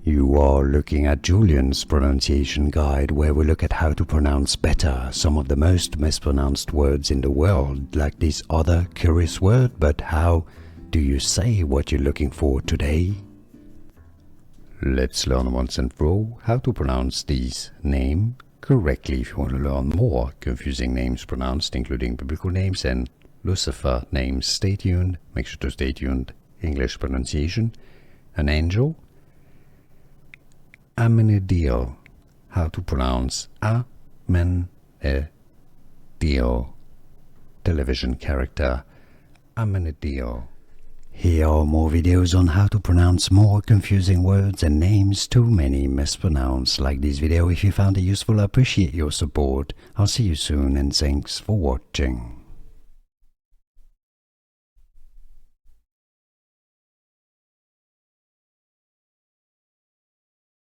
You are looking at Julian's pronunciation guide, where we look at how to pronounce better some of the most mispronounced words in the world, like this other curious word. But how do you say what you're looking for today? Let's learn once and for all how to pronounce this name correctly. If you want to learn more confusing names pronounced, including biblical names and Lucifer names, stay tuned. Make sure to stay tuned. English pronunciation. An angel. Amenadiel. How to pronounce Amenadiel. Television character Amenadiel. Here are more videos on how to pronounce more confusing words and names too many mispronounced. Like this video if you found it useful. I appreciate your support. I'll see you soon and thanks for watching.